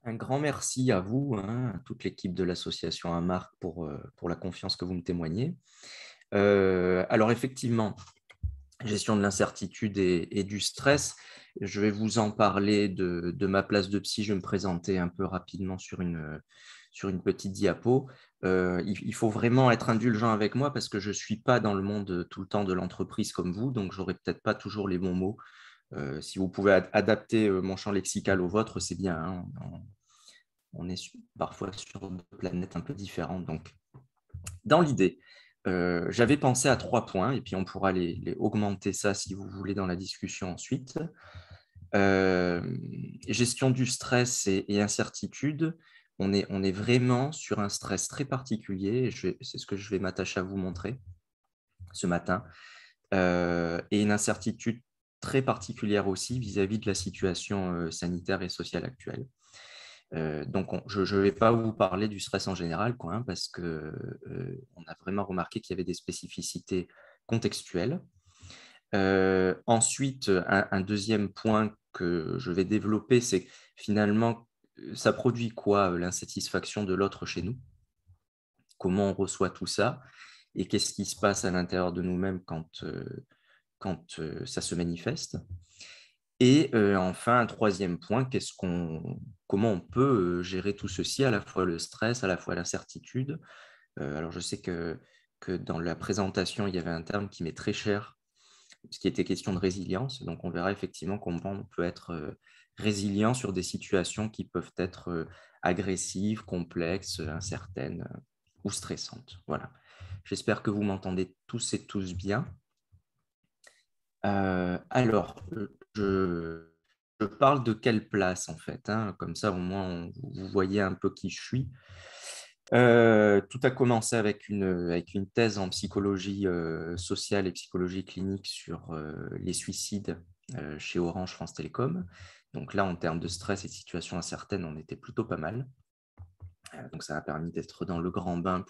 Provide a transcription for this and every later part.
Un grand merci à vous, hein, à toute l'équipe de l'association Amarc pour la confiance que vous me témoignez. Alors effectivement, gestion de l'incertitude et du stress, je vais vous en parler de ma place de psy. Je vais me présenter un peu rapidement sur une petite diapo. Il faut vraiment être indulgent avec moi parce que je ne suis pas dans le monde tout le temps de l'entreprise comme vous, donc je n'aurai peut-être pas toujours les bons mots. Si vous pouvez adapter mon champ lexical au vôtre, c'est bien, hein. On est parfois sur deux planètes un peu différentes. Donc, dans l'idée, j'avais pensé à 3 points, et puis on pourra les augmenter ça si vous voulez dans la discussion ensuite. Gestion du stress et incertitude. On est vraiment sur un stress très particulier, et c'est ce que je vais m'attacher à vous montrer ce matin, et une incertitude très particulière aussi vis-à-vis de la situation sanitaire et sociale actuelle. Donc, je ne vais pas vous parler du stress en général, quoi, hein, parce qu'on a vraiment remarqué qu'il y avait des spécificités contextuelles. Ensuite, un deuxième point que je vais développer, c'est que finalement, ça produit quoi l'insatisfaction de l'autre chez nous? Comment on reçoit tout ça? Et qu'est-ce qui se passe à l'intérieur de nous-mêmes quand ça se manifeste? Et enfin, un troisième point, comment on peut gérer tout ceci, à la fois le stress, à la fois l'incertitude. Alors, je sais que dans la présentation, il y avait un terme qui m'est très cher, ce qui était question de résilience. Donc, on verra effectivement comment on peut être résilient sur des situations qui peuvent être agressives, complexes, incertaines ou stressantes. Voilà. J'espère que vous m'entendez tous et tous bien. Alors, je parle de quelle place en fait, hein, comme ça au moins vous voyez un peu qui je suis. Tout a commencé avec une thèse en psychologie sociale et psychologie clinique sur les suicides chez Orange France Télécom. Donc là, en termes de stress et de situations incertaines, on était plutôt pas mal. Donc ça m'a permis d'être dans le grand bain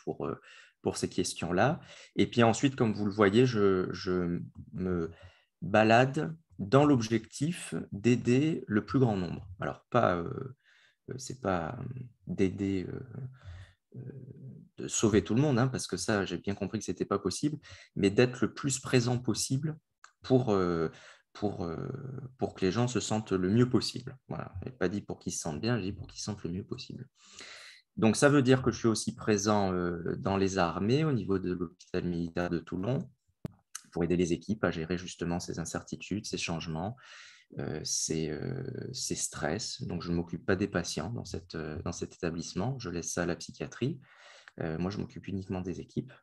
pour ces questions-là. Et puis ensuite, comme vous le voyez, je me balade dans l'objectif d'aider le plus grand nombre. Alors, c'est pas d'aider, de sauver tout le monde, hein, parce que ça, j'ai bien compris que ce n'était pas possible, mais d'être le plus présent possible pour, euh, pour, euh, pour que les gens se sentent le mieux possible. Voilà. Je n'ai pas dit pour qu'ils se sentent bien, j'ai dit pour qu'ils se sentent le mieux possible. Donc, ça veut dire que je suis aussi présent dans les armées au niveau de l'hôpital militaire de Toulon pour aider les équipes à gérer justement ces incertitudes, ces changements, ces stress. Donc, je ne m'occupe pas des patients dans cet établissement. Je laisse ça à la psychiatrie. Moi, je m'occupe uniquement des équipes.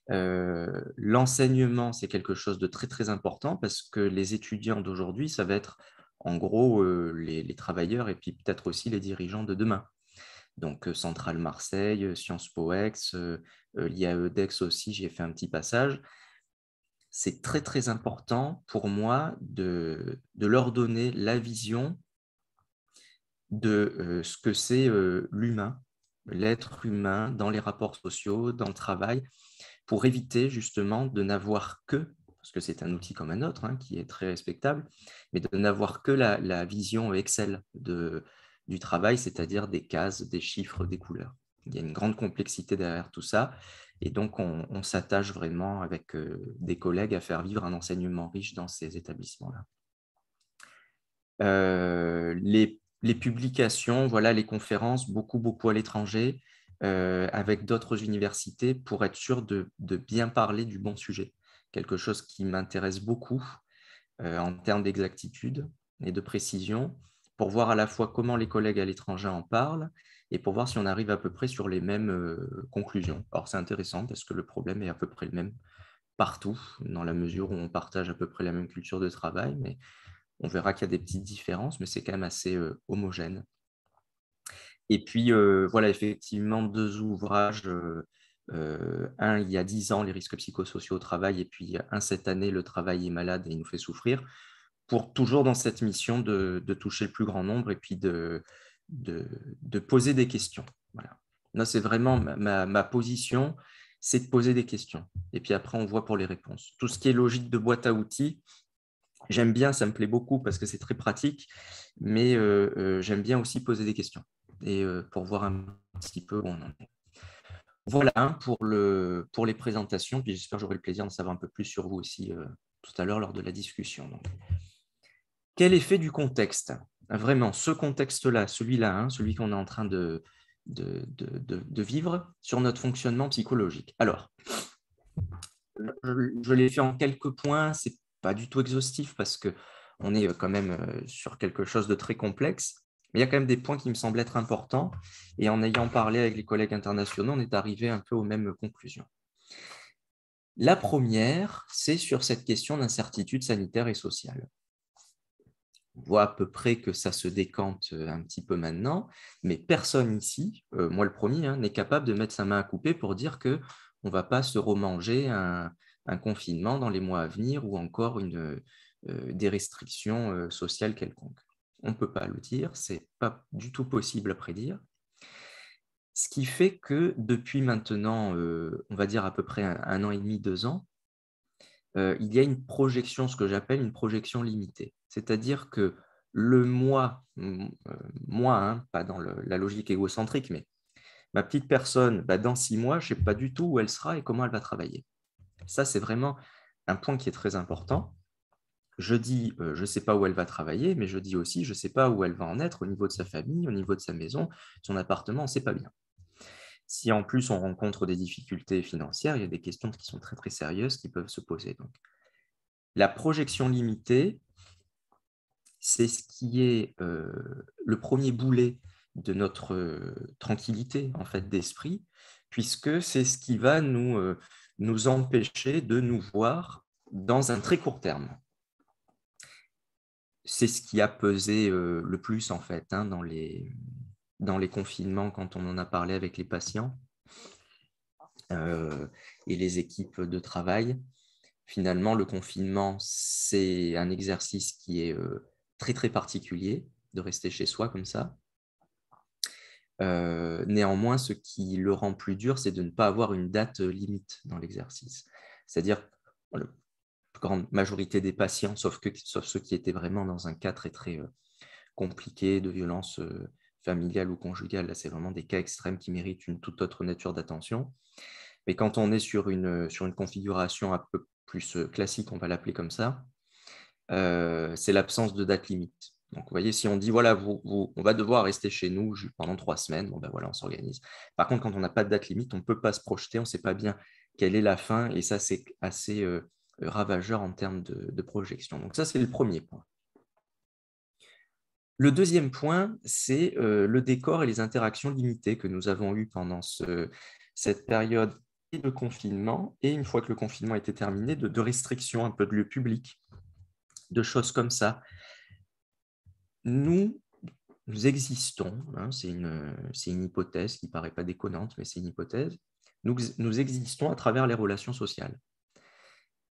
L'enseignement, c'est quelque chose de très, très important parce que les étudiants d'aujourd'hui, ça va être en gros les travailleurs et puis peut-être aussi les dirigeants de demain. Donc, Centrale Marseille, Sciences Po Ex, l'IAE-DEX aussi, j'ai fait un petit passage. C'est très, très important pour moi de leur donner la vision de ce que c'est l'humain, l'être humain dans les rapports sociaux, dans le travail, pour éviter justement de n'avoir que, parce que c'est un outil comme un autre hein, qui est très respectable, mais de n'avoir que la vision Excel du travail, c'est-à-dire des cases, des chiffres, des couleurs. Il y a une grande complexité derrière tout ça, et donc on s'attache vraiment avec des collègues à faire vivre un enseignement riche dans ces établissements-là. Les publications, voilà, les conférences, beaucoup à l'étranger, avec d'autres universités pour être sûr de bien parler du bon sujet. Quelque chose qui m'intéresse beaucoup en termes d'exactitude et de précision, pour voir à la fois comment les collègues à l'étranger en parlent et pour voir si on arrive à peu près sur les mêmes conclusions. Alors, c'est intéressant parce que le problème est à peu près le même partout, dans la mesure où on partage à peu près la même culture de travail, mais on verra qu'il y a des petites différences, mais c'est quand même assez homogène. Et puis, voilà, effectivement, 2 ouvrages. Un, il y a 10 ans, les risques psychosociaux au travail, et puis un cette année, le travail est malade et il nous fait souffrir, pour toujours dans cette mission de toucher le plus grand nombre et puis de poser des questions. Voilà. Là, c'est vraiment ma position, c'est de poser des questions. Et puis après, on voit pour les réponses. Tout ce qui est logique de boîte à outils, J'aime bien, ça me plaît beaucoup parce que c'est très pratique, mais j'aime bien aussi poser des questions et pour voir un petit peu où on en est. Voilà hein, pour les présentations, puis j'espère que j'aurai le plaisir d'en savoir un peu plus sur vous aussi tout à l'heure lors de la discussion. Donc. Quel effet du contexte? Vraiment, ce contexte-là, celui-là, hein, celui qu'on est en train de vivre sur notre fonctionnement psychologique. Alors, je l'ai fait en quelques points, c'est pas du tout exhaustif parce qu'on est quand même sur quelque chose de très complexe, mais il y a quand même des points qui me semblent être importants, et en ayant parlé avec les collègues internationaux, on est arrivé un peu aux mêmes conclusions. La première, c'est sur cette question d'incertitude sanitaire et sociale. On voit à peu près que ça se décante un petit peu maintenant, mais personne ici, moi le premier, hein, n'est capable de mettre sa main à couper pour dire qu'on ne va pas se remanger un confinement dans les mois à venir ou encore des restrictions sociales quelconques. On ne peut pas le dire, ce n'est pas du tout possible à prédire. Ce qui fait que depuis maintenant, on va dire à peu près un an et demi, 2 ans, il y a une projection, ce que j'appelle une projection limitée. C'est-à-dire que le moi, hein, pas dans la logique égocentrique, mais ma petite personne, dans 6 mois, je ne sais pas du tout où elle sera et comment elle va travailler. Ça, c'est vraiment un point qui est très important. Je dis, je ne sais pas où elle va travailler, mais je dis aussi, je ne sais pas où elle va en être au niveau de sa famille, au niveau de sa maison, son appartement, on ne sait pas bien. Si en plus on rencontre des difficultés financières, il y a des questions qui sont très très sérieuses qui peuvent se poser. Donc, la projection limitée, c'est ce qui est le premier boulet de notre tranquillité en fait, d'esprit, puisque c'est ce qui va nous empêcher de nous voir dans un très court terme. C'est ce qui a pesé le plus en fait hein, dans les confinements quand on en a parlé avec les patients et les équipes de travail. Finalement, le confinement, c'est un exercice qui est très, très particulier de rester chez soi comme ça. Néanmoins, ce qui le rend plus dur, c'est de ne pas avoir une date limite dans l'exercice. C'est-à-dire, la grande majorité des patients, sauf ceux qui étaient vraiment dans un cas très, très compliqué de violence familiale ou conjugale, là, c'est vraiment des cas extrêmes qui méritent une toute autre nature d'attention. Mais quand on est sur une configuration un peu plus classique, on va l'appeler comme ça, c'est l'absence de date limite. Donc, vous voyez, si on dit, voilà, on va devoir rester chez nous pendant 3 semaines, bon, ben voilà, on s'organise. Par contre, quand on n'a pas de date limite, on ne peut pas se projeter, on ne sait pas bien quelle est la fin, et ça, c'est assez ravageur en termes de projection. Donc, ça, c'est le premier point. Le deuxième point, c'est le décor et les interactions limitées que nous avons eues pendant cette période de confinement, et une fois que le confinement était terminé, de restrictions un peu de lieux publics, de choses comme ça. Nous existons, hein, c'est une hypothèse qui ne paraît pas déconnante, mais c'est une hypothèse, nous existons à travers les relations sociales.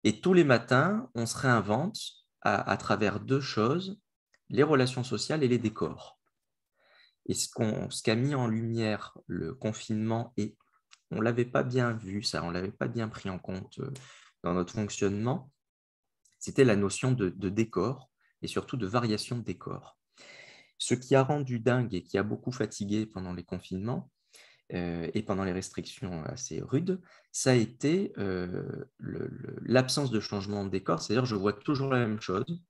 Et tous les matins, on se réinvente à travers 2 choses, les relations sociales et les décors. Et ce qu'a mis en lumière le confinement, et on ne l'avait pas bien vu, ça, on ne l'avait pas bien pris en compte dans notre fonctionnement, c'était la notion de décor et surtout de variation de décor. Ce qui a rendu dingue et qui a beaucoup fatigué pendant les confinements et pendant les restrictions assez rudes, ça a été l'absence de changement de décor, c'est-à-dire je vois toujours la même chose.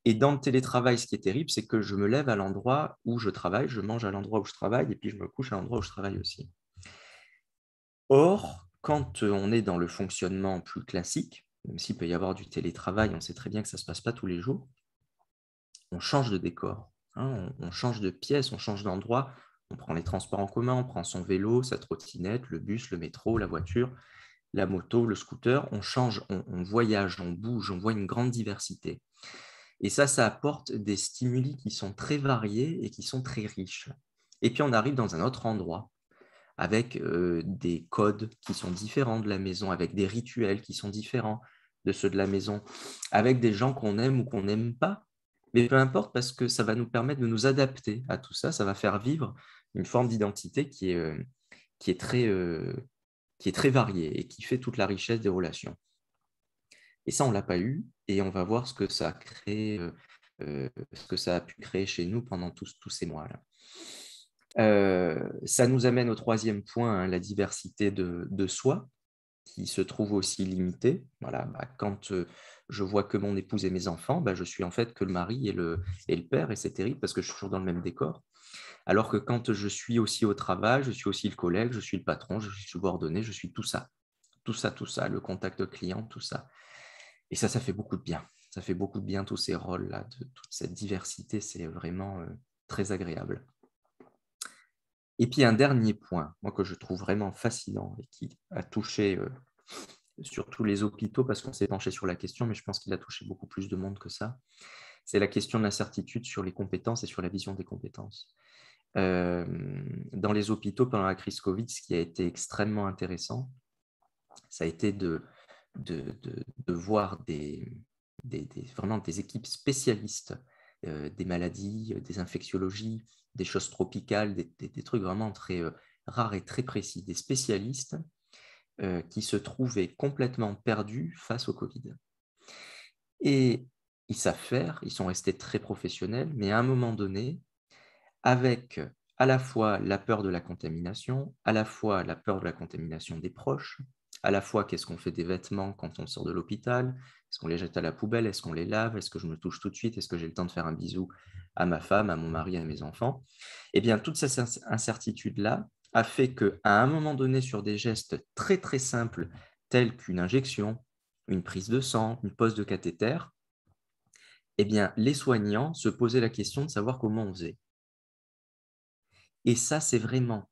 Et dans le télétravail, ce qui est terrible, c'est que je me lève à l'endroit où je travaille, je mange à l'endroit où je travaille, et puis je me couche à l'endroit où je travaille aussi. Or, quand on est dans le fonctionnement plus classique, même s'il peut y avoir du télétravail, on sait très bien que ça ne se passe pas tous les jours, on change de décor, hein, on change de pièce, on change d'endroit, on prend les transports en commun, on prend son vélo, sa trottinette, le bus, le métro, la voiture, la moto, le scooter, on change, on voyage, on bouge, on voit une grande diversité. Et ça apporte des stimuli qui sont très variés et qui sont très riches. Et puis on arrive dans un autre endroit avec des codes qui sont différents de la maison, avec des rituels qui sont différents de ceux de la maison, avec des gens qu'on aime ou qu'on n'aime pas. Mais peu importe, parce que ça va nous permettre de nous adapter à tout ça, ça va faire vivre une forme d'identité qui est très variée et qui fait toute la richesse des relations. Et ça, on ne l'a pas eu, et on va voir ce que ça a créé, ce que ça a pu créer chez nous pendant tous ces mois-là. Ça nous amène au troisième point, hein, la diversité de soi, qui se trouve aussi limitée. Voilà, quand je vois que mon épouse et mes enfants, je suis en fait que le mari et le père, et c'est terrible parce que je suis toujours dans le même décor. Alors que quand je suis aussi au travail, je suis aussi le collègue, je suis le patron, je suis subordonné, je suis tout ça. Tout ça, le contact client, tout ça. Et ça fait beaucoup de bien. Ça fait beaucoup de bien, tous ces rôles-là, toute cette diversité, c'est vraiment très agréable. Et puis un dernier point, moi que je trouve vraiment fascinant et qui a touché surtout les hôpitaux, parce qu'on s'est penché sur la question, mais je pense qu'il a touché beaucoup plus de monde que ça, c'est la question de l'incertitude sur les compétences et sur la vision des compétences. Dans les hôpitaux, pendant la crise Covid, ce qui a été extrêmement intéressant, ça a été de voir vraiment des équipes spécialistes des maladies, des infectiologies, des choses tropicales, des trucs vraiment très rares et très précis, des spécialistes qui se trouvaient complètement perdus face au Covid. Et ils savent faire, ils sont restés très professionnels, mais à un moment donné, avec à la fois la peur de la contamination, à la fois la peur de la contamination des proches, à la fois qu'est-ce qu'on fait des vêtements quand on sort de l'hôpital, est-ce qu'on les jette à la poubelle, est-ce qu'on les lave, est-ce que je me touche tout de suite, est-ce que j'ai le temps de faire un bisou à ma femme, à mon mari, à mes enfants. Eh bien, toute cette incertitude-là a fait qu'à un moment donné, sur des gestes très très simples, tels qu'une injection, une prise de sang, une pose de cathéter, eh bien, les soignants se posaient la question de savoir comment on faisait. Et ça, c'est vraiment,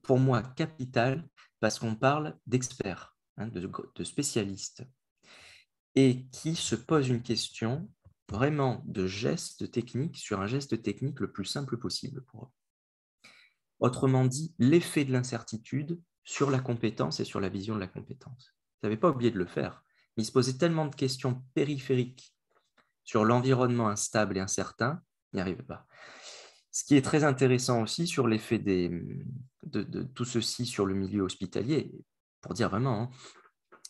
pour moi, capital, parce qu'on parle d'experts, hein, de spécialistes, et qui se posent une question vraiment de geste technique sur un geste technique le plus simple possible pour eux. Autrement dit, l'effet de l'incertitude sur la compétence et sur la vision de la compétence. Ils n'avaient pas oublié de le faire, mais ils se posaient tellement de questions périphériques sur l'environnement instable et incertain, ils n'y arrivaient pas. Ce qui est très intéressant aussi sur l'effet de tout ceci sur le milieu hospitalier, pour dire vraiment, hein,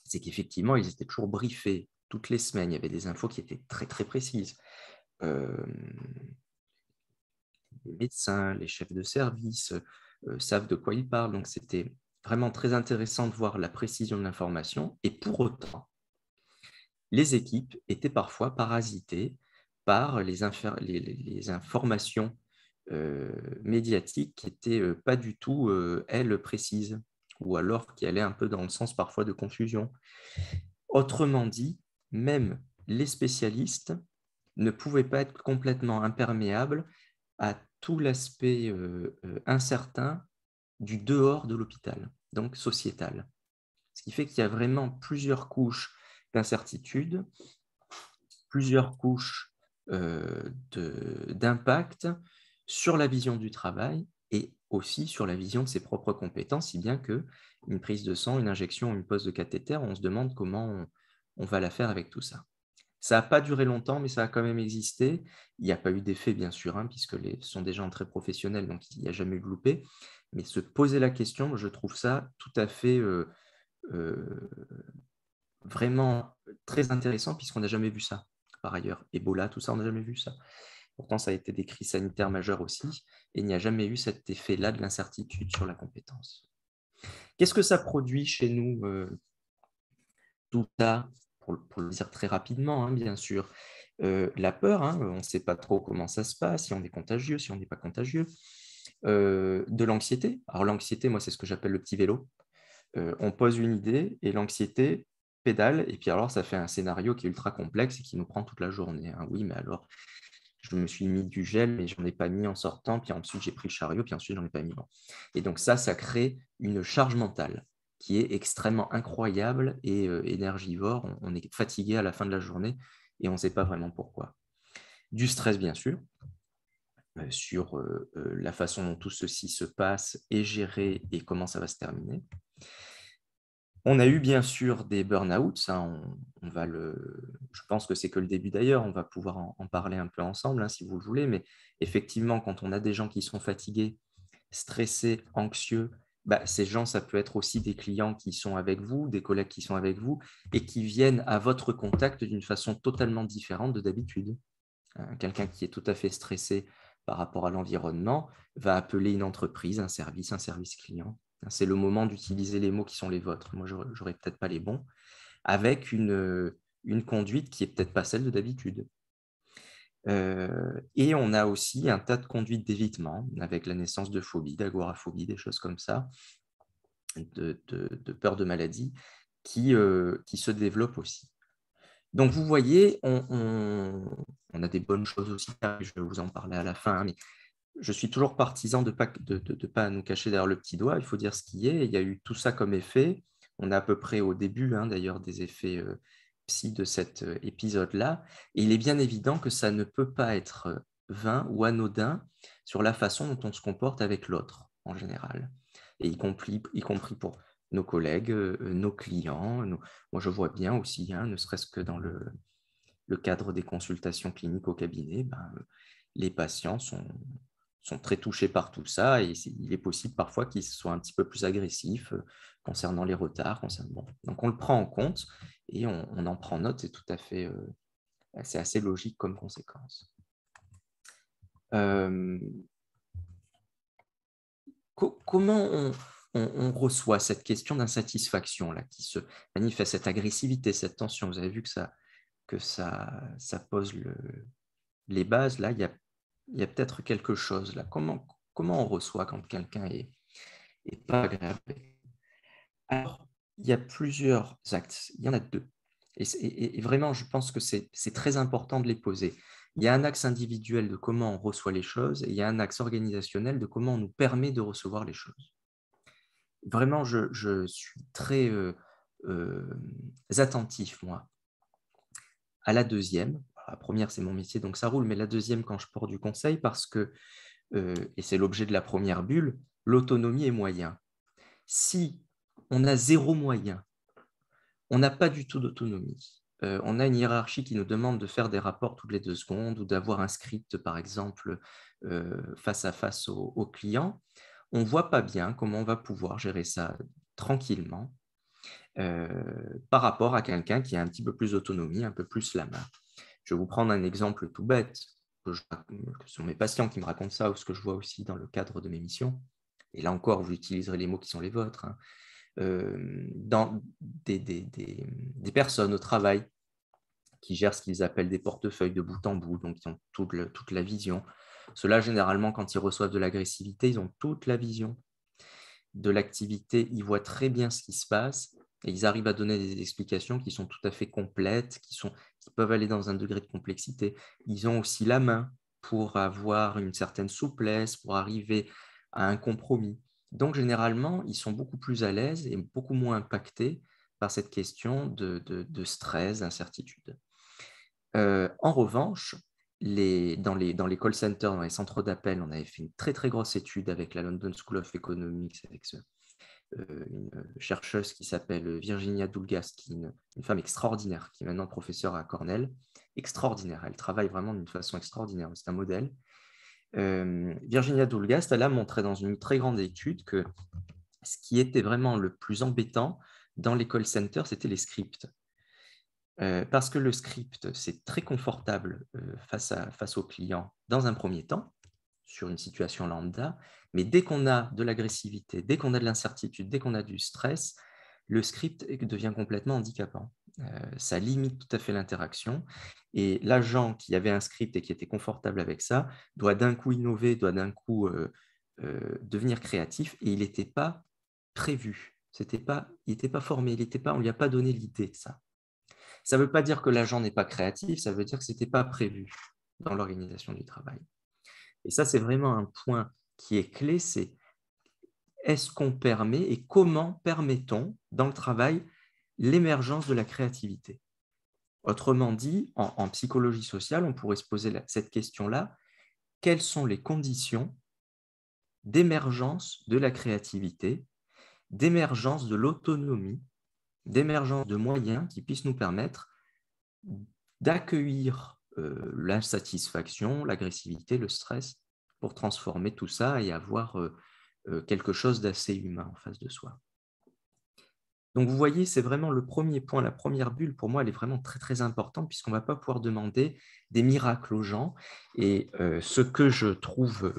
c'est qu'effectivement, ils étaient toujours briefés toutes les semaines. Il y avait des infos qui étaient très, très précises. Les médecins, les chefs de service savent de quoi ils parlent. Donc, c'était vraiment très intéressant de voir la précision de l'information. Et pour autant, les équipes étaient parfois parasitées par les informations médiatiques qui n'étaient pas du tout, elles, précises, ou alors qui allaient un peu dans le sens parfois de confusion. Autrement dit, même les spécialistes ne pouvaient pas être complètement imperméables à tout l'aspect incertain du dehors de l'hôpital, donc sociétal. Ce qui fait qu'il y a vraiment plusieurs couches d'incertitude, plusieurs couches d'impact sur la vision du travail et aussi sur la vision de ses propres compétences, si bien qu'une prise de sang, une injection, une pose de cathéter, on se demande comment on va la faire avec tout ça. Ça n'a pas duré longtemps, mais ça a quand même existé. Il n'y a pas eu d'effet, bien sûr, hein, puisque ce sont des gens très professionnels, donc il n'y a jamais eu de loupé. Mais se poser la question, je trouve ça tout à fait vraiment très intéressant, puisqu'on n'a jamais vu ça, par ailleurs. Ebola, tout ça, on n'a jamais vu ça. Pourtant, ça a été des crises sanitaires majeures aussi, et il n'y a jamais eu cet effet-là de l'incertitude sur la compétence. Qu'est-ce que ça produit chez nous, tout ça, pour le dire très rapidement, hein, bien sûr. La peur, hein, on ne sait pas trop comment ça se passe, si on est contagieux, si on n'est pas contagieux. De l'anxiété. Alors l'anxiété, moi, c'est ce que j'appelle le petit vélo. On pose une idée et l'anxiété pédale, et puis alors ça fait un scénario qui est ultra complexe et qui nous prend toute la journée, hein. Oui, mais alors, je me suis mis du gel, mais je n'en ai pas mis en sortant, puis ensuite j'ai pris le chariot, puis ensuite j'en ai pas mis. Bon. Et donc ça crée une charge mentale qui est extrêmement incroyable et énergivore. On est fatigué à la fin de la journée et on ne sait pas vraiment pourquoi. Du stress, bien sûr, sur la façon dont tout ceci se passe, est géré et comment ça va se terminer. On a eu bien sûr des burn-out, ça je pense que c'est que le début d'ailleurs, on va pouvoir en parler un peu ensemble, hein, si vous le voulez, mais effectivement, quand on a des gens qui sont fatigués, stressés, anxieux, ces gens, ça peut être aussi des clients qui sont avec vous, des collègues qui sont avec vous et qui viennent à votre contact d'une façon totalement différente de d'habitude. Quelqu'un qui est tout à fait stressé par rapport à l'environnement va appeler une entreprise, un service client. C'est le moment d'utiliser les mots qui sont les vôtres. Moi, je n'aurais peut-être pas les bons, avec une conduite qui n'est peut-être pas celle de d'habitude. Et on a aussi un tas de conduites d'évitement, avec la naissance de phobies, d'agoraphobie, des choses comme ça, de peur de maladie, qui se développent aussi. Donc, vous voyez, on a des bonnes choses aussi, je vais vous en parler à la fin, mais je suis toujours partisan de ne pas nous cacher derrière le petit doigt, il faut dire ce qui est. Il y a eu tout ça comme effet. On est à peu près au début, d'ailleurs, des effets psy de cet épisode-là. Et il est bien évident que ça ne peut pas être vain ou anodin sur la façon dont on se comporte avec l'autre, en général. Et y compris pour nos collègues, nos clients. Moi, je vois bien aussi, ne serait-ce que dans le cadre des consultations cliniques au cabinet, les patients sont très touchés par tout ça et il est possible parfois qu'ils soient un petit peu plus agressifs concernant les retards. Bon. Donc, on le prend en compte et on en prend note. C'est tout à fait, c'est assez logique comme conséquence. Comment on reçoit cette question d'insatisfaction là, qui se manifeste, cette agressivité, cette tension? Vous avez vu que ça pose les bases. Là, il y a peut-être quelque chose là. Comment on reçoit quand quelqu'un est pas agréable? Alors, il y a plusieurs actes. Il y en a deux. Et vraiment, je pense que c'est très important de les poser. Il y a un axe individuel de comment on reçoit les choses et il y a un axe organisationnel de comment on nous permet de recevoir les choses. Vraiment, je suis très attentif, moi, à la deuxième. La première, c'est mon métier, donc ça roule, mais la deuxième, quand je porte du conseil, parce que, et c'est l'objet de la première bulle, l'autonomie est moyen. Si on a 0 moyen, on n'a pas du tout d'autonomie. On a une hiérarchie qui nous demande de faire des rapports toutes les 2 secondes ou d'avoir un script, par exemple, face à face au client. On ne voit pas bien comment on va pouvoir gérer ça tranquillement par rapport à quelqu'un qui a un petit peu plus d'autonomie, un peu plus la main. Je vais vous prendre un exemple tout bête. Que ce sont mes patients qui me racontent ça ou ce que je vois aussi dans le cadre de mes missions. Et là encore, vous utiliserez les mots qui sont les vôtres. Dans des personnes au travail qui gèrent ce qu'ils appellent des portefeuilles de bout en bout, donc ils ont toute la vision. Ceux-là, généralement, quand ils reçoivent de l'agressivité, ils ont toute la vision de l'activité, ils voient très bien ce qui se passe et ils arrivent à donner des explications qui sont tout à fait complètes, qui peuvent aller dans un degré de complexité. Ils ont aussi la main pour avoir une certaine souplesse, pour arriver à un compromis. Donc, généralement, ils sont beaucoup plus à l'aise et beaucoup moins impactés par cette question de stress, d'incertitude. En revanche, dans les call centers, dans les centres d'appel, on avait fait une très, très grosse étude avec la London School of Economics, avec une chercheuse qui s'appelle Virginia Doulgast, qui est une femme extraordinaire, qui est maintenant professeure à Cornell. Extraordinaire, elle travaille vraiment d'une façon extraordinaire, c'est un modèle. Virginia Doulgast, elle a montré dans une très grande étude que ce qui était vraiment le plus embêtant dans les call centers, c'était les scripts. Parce que le script, c'est très confortable face au client dans un premier temps, sur une situation lambda, mais dès qu'on a de l'agressivité, dès qu'on a de l'incertitude, dès qu'on a du stress, le script devient complètement handicapant. Ça limite tout à fait l'interaction. Et l'agent qui avait un script et qui était confortable avec ça doit d'un coup innover, doit d'un coup devenir créatif, et il n'était pas prévu. Il n'était pas formé, on ne lui a pas donné l'idée de ça. Ça ne veut pas dire que l'agent n'est pas créatif, ça veut dire que ce n'était pas prévu dans l'organisation du travail. Et ça, c'est vraiment un point qui est clé, c'est est-ce qu'on permet et comment permet-on dans le travail l'émergence de la créativité? Autrement dit, en psychologie sociale, on pourrait se poser cette question-là, quelles sont les conditions d'émergence de la créativité, d'émergence de l'autonomie, d'émergence de moyens qui puissent nous permettre d'accueillir l'insatisfaction, l'agressivité, le stress, pour transformer tout ça et avoir quelque chose d'assez humain en face de soi. Donc, vous voyez, c'est vraiment le premier point, la première bulle, pour moi, elle est vraiment très, très importante puisqu'on ne va pas pouvoir demander des miracles aux gens. Et ce que je trouve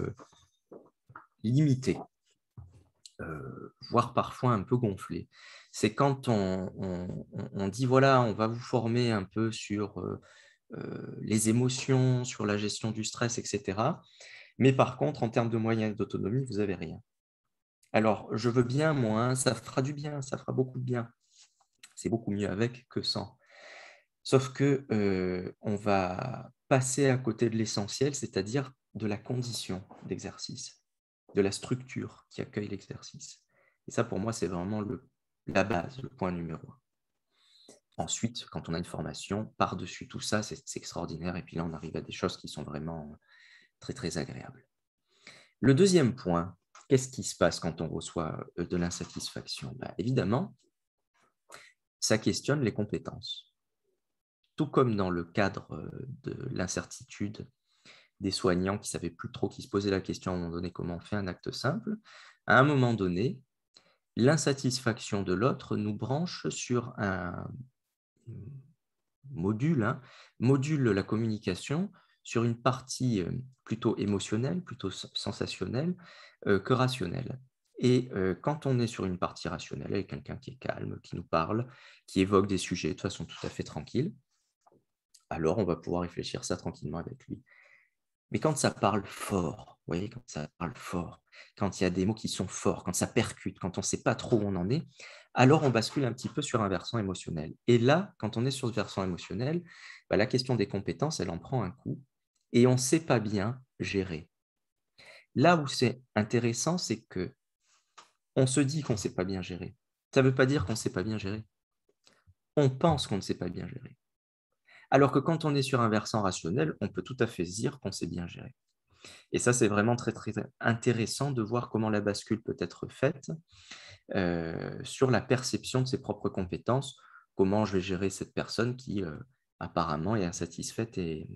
limité, voire parfois un peu gonflé, c'est quand on dit, voilà, on va vous former un peu sur les émotions, sur la gestion du stress, etc. Mais par contre, en termes de moyens d'autonomie, vous n'avez rien. Alors, je veux bien, moi, hein, ça fera du bien, ça fera beaucoup de bien. C'est beaucoup mieux avec que sans. Sauf que on va passer à côté de l'essentiel, c'est-à-dire de la condition d'exercice, de la structure qui accueille l'exercice. Et ça, pour moi, c'est vraiment la base, le point numéro un. Ensuite, quand on a une formation, par-dessus tout ça, c'est extraordinaire. Et puis là, on arrive à des choses qui sont vraiment très, très agréables. Le deuxième point, qu'est-ce qui se passe quand on reçoit de l'insatisfaction? Évidemment, ça questionne les compétences. Tout comme dans le cadre de l'incertitude des soignants qui ne savaient plus trop, qui se posaient la question à un moment donné comment on fait un acte simple, à un moment donné, l'insatisfaction de l'autre nous branche sur un module la communication sur une partie plutôt émotionnelle, plutôt sensationnelle que rationnelle. Et quand on est sur une partie rationnelle, avec quelqu'un qui est calme, qui nous parle, qui évoque des sujets de façon tout à fait tranquille, alors on va pouvoir réfléchir ça tranquillement avec lui. Mais quand ça parle fort, vous voyez, quand ça parle fort, quand il y a des mots qui sont forts, quand ça percute, quand on ne sait pas trop où on en est, alors on bascule un petit peu sur un versant émotionnel. Et là, quand on est sur ce versant émotionnel, la question des compétences, elle en prend un coup et on ne sait pas bien gérer. Là où c'est intéressant, c'est que on se dit qu'on ne sait pas bien gérer. Ça ne veut pas dire qu'on ne sait pas bien gérer. On pense qu'on ne sait pas bien gérer. Alors que quand on est sur un versant rationnel, on peut tout à fait se dire qu'on sait bien gérer. Et ça, c'est vraiment très, très intéressant de voir comment la bascule peut être faite sur la perception de ses propres compétences, comment je vais gérer cette personne qui apparemment est insatisfaite et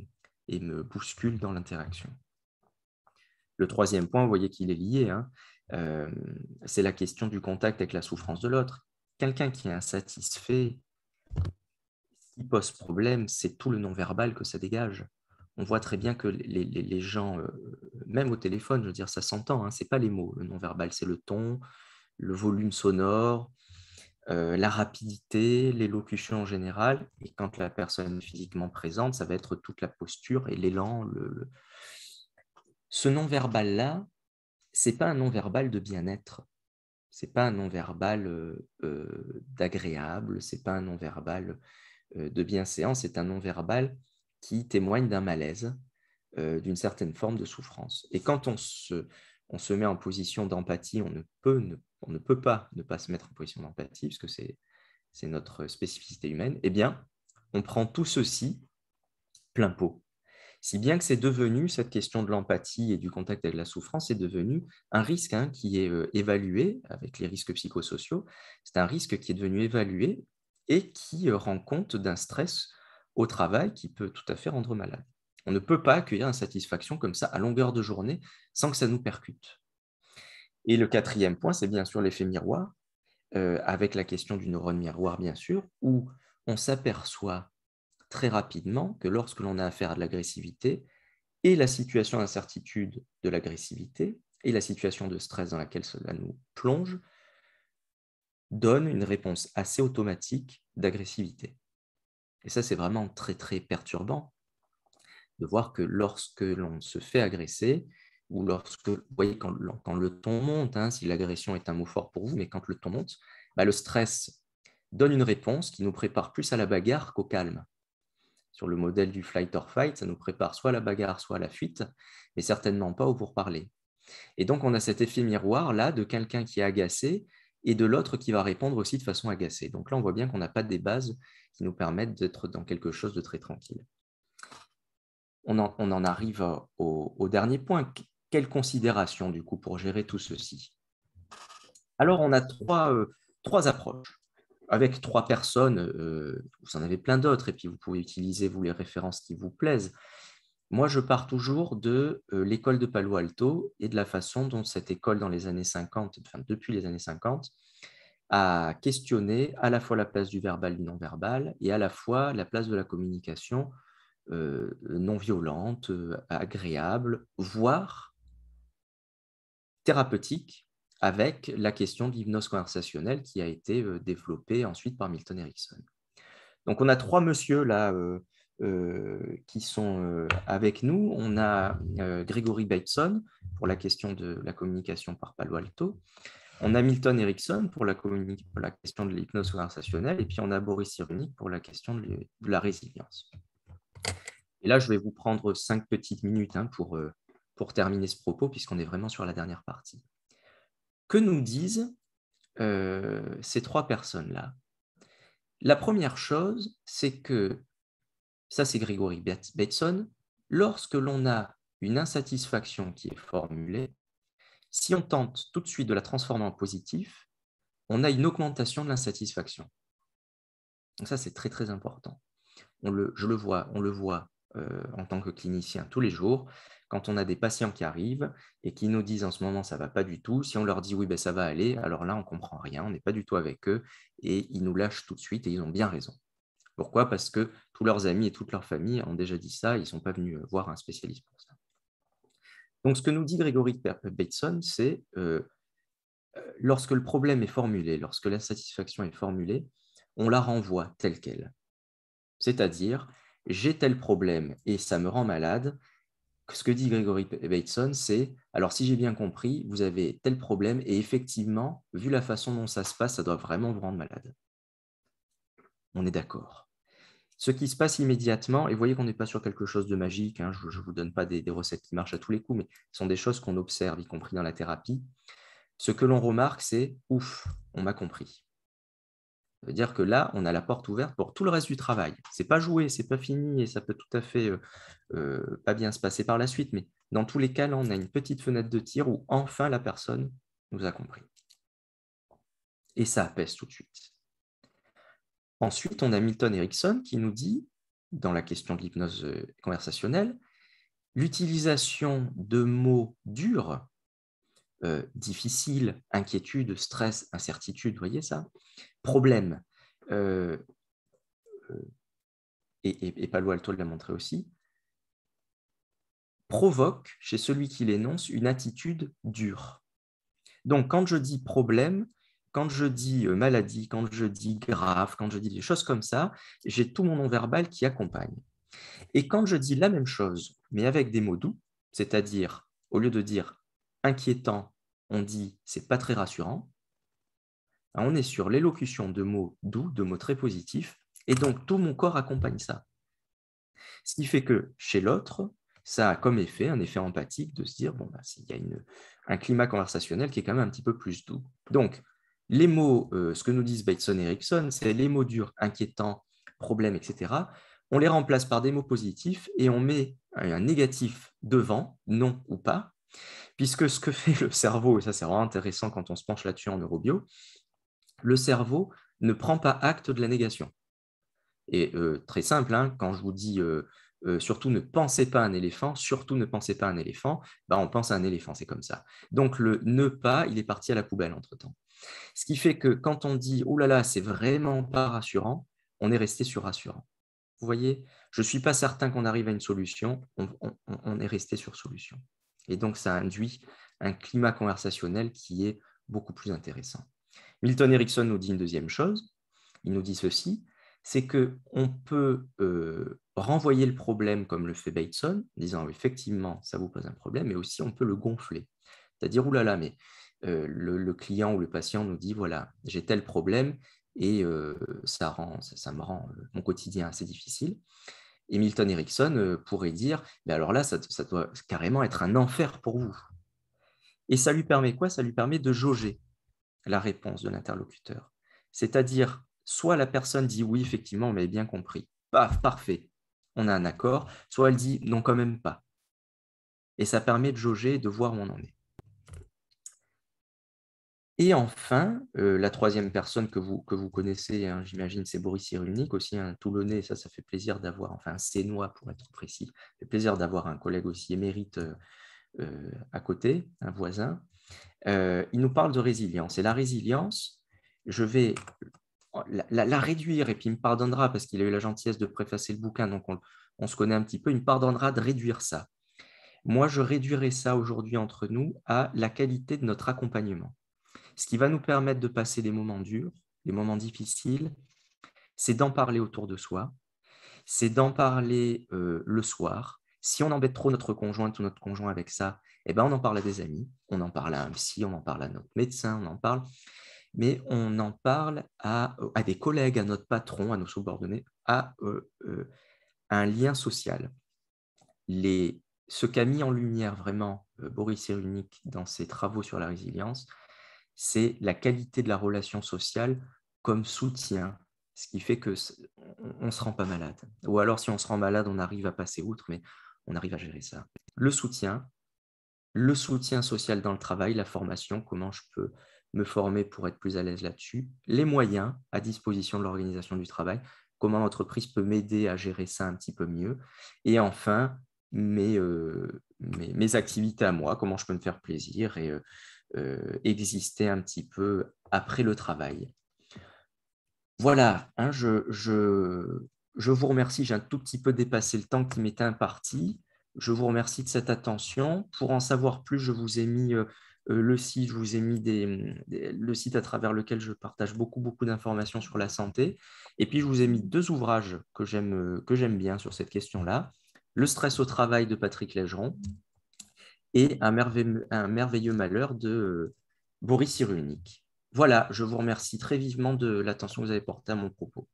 me bouscule dans l'interaction. Le troisième point, vous voyez qu'il est lié, hein, c'est la question du contact avec la souffrance de l'autre. Quelqu'un qui est insatisfait, ce qui pose problème, c'est tout le non-verbal que ça dégage. On voit très bien que les gens, même au téléphone, je veux dire, ça s'entend, hein, ce n'est pas les mots, le non-verbal, c'est le ton, le volume sonore, la rapidité, l'élocution en général. Et quand la personne est physiquement présente, ça va être toute la posture et l'élan. Ce non-verbal-là, ce n'est pas un non-verbal de bien-être. Ce n'est pas un non-verbal d'agréable, ce n'est pas un non-verbal de bienséance, c'est un non-verbal qui témoigne d'un malaise, d'une certaine forme de souffrance. Et quand on se met en position d'empathie, on ne peut pas ne pas se mettre en position d'empathie, puisque c'est notre spécificité humaine, eh bien, on prend tout ceci plein pot. Si bien que c'est devenu, cette question de l'empathie et du contact avec la souffrance, est devenu un risque qui est évalué avec les risques psychosociaux. C'est un risque qui est devenu évalué et qui rend compte d'un stress au travail qui peut tout à fait rendre malade. On ne peut pas accueillir insatisfaction comme ça à longueur de journée sans que ça nous percute. Et le quatrième point, c'est bien sûr l'effet miroir, avec la question du neurone miroir, bien sûr, où on s'aperçoit très rapidement que lorsque l'on a affaire à de l'agressivité, et la situation d'incertitude de l'agressivité et la situation de stress dans laquelle cela nous plonge donne une réponse assez automatique d'agressivité. Et ça, c'est vraiment très, très perturbant de voir que lorsque l'on se fait agresser, ou lorsque, vous voyez, quand le ton monte, hein, si l'agression est un mot fort pour vous, mais quand le ton monte, le stress donne une réponse qui nous prépare plus à la bagarre qu'au calme. Sur le modèle du flight or fight, ça nous prépare soit à la bagarre, soit à la fuite, mais certainement pas au pourparler. Et donc, on a cet effet miroir là de quelqu'un qui est agacé et de l'autre qui va répondre aussi de façon agacée. Donc là, on voit bien qu'on n'a pas des bases qui nous permettent d'être dans quelque chose de très tranquille. On en arrive au dernier point. Quelle considération, du coup, pour gérer tout ceci? Alors, on a trois approches. Avec trois personnes, vous en avez plein d'autres, et puis vous pouvez utiliser, vous, les références qui vous plaisent. Moi, je pars toujours de l'école de Palo Alto et de la façon dont cette école, dans les années 50, enfin depuis les années 50, a questionné à la fois la place du verbal et du non-verbal et à la fois la place de la communication non violente, agréable, voire thérapeutique, avec la question de l'hypnose conversationnelle qui a été développée ensuite par Milton Erickson. Donc, on a trois messieurs là qui sont avec nous. On a Gregory Bateson pour la question de la communication par Palo Alto. On a Milton Erickson pour la question de l'hypnose conversationnelle. Et puis, on a Boris Cyrulnik pour la question de la résilience. Et là, je vais vous prendre 5 petites minutes pour terminer ce propos, puisqu'on est vraiment sur la dernière partie. Que nous disent ces trois personnes-là? La première chose, c'est que, ça c'est Gregory Bateson, lorsque l'on a une insatisfaction qui est formulée, si on tente tout de suite de la transformer en positif, on a une augmentation de l'insatisfaction. Donc ça, c'est très très important. On le voit en tant que clinicien tous les jours, quand on a des patients qui arrivent et qui nous disent en ce moment ça ne va pas du tout, si on leur dit oui, ben, ça va aller, alors là on ne comprend rien, on n'est pas du tout avec eux et ils nous lâchent tout de suite et ils ont bien raison. Pourquoi? Parce que tous leurs amis et toute leur famille ont déjà dit ça, ils ne sont pas venus voir un spécialiste pour ça. Donc ce que nous dit Gregory Bateson, c'est lorsque le problème est formulé, lorsque l'insatisfaction est formulée, on la renvoie telle qu'elle. C'est-à-dire, j'ai tel problème et ça me rend malade. Ce que dit Gregory Bateson, c'est, alors si j'ai bien compris, vous avez tel problème et effectivement, vu la façon dont ça se passe, ça doit vraiment vous rendre malade. On est d'accord. Ce qui se passe immédiatement, et vous voyez qu'on n'est pas sur quelque chose de magique, hein, je ne vous donne pas des recettes qui marchent à tous les coups, mais ce sont des choses qu'on observe, y compris dans la thérapie. Ce que l'on remarque, c'est, ouf, on m'a compris. Ça veut dire que là, on a la porte ouverte pour tout le reste du travail. Ce n'est pas joué, ce n'est pas fini et ça peut tout à fait pas bien se passer par la suite. Mais dans tous les cas, là, on a une petite fenêtre de tir où enfin la personne nous a compris. Et ça apaise tout de suite. Ensuite, on a Milton Erickson qui nous dit, dans la question de l'hypnose conversationnelle, l'utilisation de mots durs, difficiles, inquiétude, stress, incertitude, vous voyez ça? Problème, et Palo Alto l'a montré aussi, provoque chez celui qui l'énonce une attitude dure. Donc, quand je dis problème, quand je dis maladie, quand je dis grave, quand je dis des choses comme ça, j'ai tout mon non-verbal qui accompagne. Et quand je dis la même chose, mais avec des mots doux, c'est-à-dire, au lieu de dire inquiétant, on dit c'est pas très rassurant, on est sur l'élocution de mots doux, de mots très positifs, et donc tout mon corps accompagne ça. Ce qui fait que chez l'autre, ça a comme effet, un effet empathique de se dire, bon, bah, il y a un climat conversationnel qui est quand même un petit peu plus doux. Donc, les mots, ce que nous disent Bateson et Erickson, c'est les mots durs, inquiétants, problèmes, etc. On les remplace par des mots positifs et on met un négatif devant, non ou pas, puisque ce que fait le cerveau, et ça c'est vraiment intéressant quand on se penche là-dessus en neurobio, le cerveau ne prend pas acte de la négation. Et très simple, hein, quand je vous dis surtout ne pensez pas à un éléphant, surtout ne pensez pas à un éléphant, bah, on pense à un éléphant, c'est comme ça. Donc le ne pas, il est parti à la poubelle entre-temps. Ce qui fait que quand on dit oh là là, c'est vraiment pas rassurant, on est resté sur rassurant. Vous voyez, je ne suis pas certain qu'on arrive à une solution, on est resté sur solution. Et donc ça induit un climat conversationnel qui est beaucoup plus intéressant. Milton Erickson nous dit une deuxième chose, il nous dit ceci, c'est qu'on peut renvoyer le problème comme le fait Bateson, en disant effectivement, ça vous pose un problème, mais aussi on peut le gonfler. C'est-à-dire, oulala, mais le client ou le patient nous dit, voilà, j'ai tel problème et ça me rend mon quotidien assez difficile. Et Milton Erickson pourrait dire, mais alors là, ça doit carrément être un enfer pour vous. Et ça lui permet quoi? Ça lui permet de jauger la réponse de l'interlocuteur. C'est-à-dire, soit la personne dit oui, effectivement, on m'avait bien compris. Paf, parfait, on a un accord. Soit elle dit non, quand même pas. Et ça permet de jauger et de voir où on en est. Et enfin, la troisième personne que vous connaissez, hein, j'imagine, c'est Boris Cyrulnik, aussi un Toulonnais, ça fait plaisir d'avoir, enfin un Sénois pour être précis, ça fait plaisir d'avoir un collègue aussi émérite à côté, un voisin. Il nous parle de résilience. Et la résilience, je vais la réduire, et puis il me pardonnera parce qu'il a eu la gentillesse de préfacer le bouquin, donc on se connaît un petit peu, il me pardonnera de réduire ça. Moi, je réduirais ça aujourd'hui entre nous à la qualité de notre accompagnement. Ce qui va nous permettre de passer des moments durs, des moments difficiles, c'est d'en parler autour de soi, c'est d'en parler le soir. Si on embête trop notre conjointe ou notre conjoint avec ça, eh ben on en parle à des amis, on en parle à un psy, on en parle à notre médecin, on en parle, mais on en parle à des collègues, à notre patron, à nos subordonnés, à un lien social. Ce qu'a mis en lumière vraiment Boris Cyrulnik dans ses travaux sur la résilience, c'est la qualité de la relation sociale comme soutien, ce qui fait qu'on ne se rend pas malade. Ou alors, si on se rend malade, on arrive à passer outre, mais on arrive à gérer ça. Le soutien social dans le travail, la formation, comment je peux me former pour être plus à l'aise là-dessus, les moyens à disposition de l'organisation du travail, comment l'entreprise peut m'aider à gérer ça un petit peu mieux, et enfin, mes activités à moi, comment je peux me faire plaisir et exister un petit peu après le travail. Voilà, hein, je vous remercie, j'ai un tout petit peu dépassé le temps qui m'était imparti. Je vous remercie de cette attention. Pour en savoir plus, je vous ai mis le site, je vous ai mis le site à travers lequel je partage beaucoup, beaucoup d'informations sur la santé. Et puis, je vous ai mis deux ouvrages que j'aime bien sur cette question-là. Le stress au travail de Patrick Légeron et un merveilleux malheur de Boris Cyrulnik. Voilà, je vous remercie très vivement de l'attention que vous avez portée à mon propos.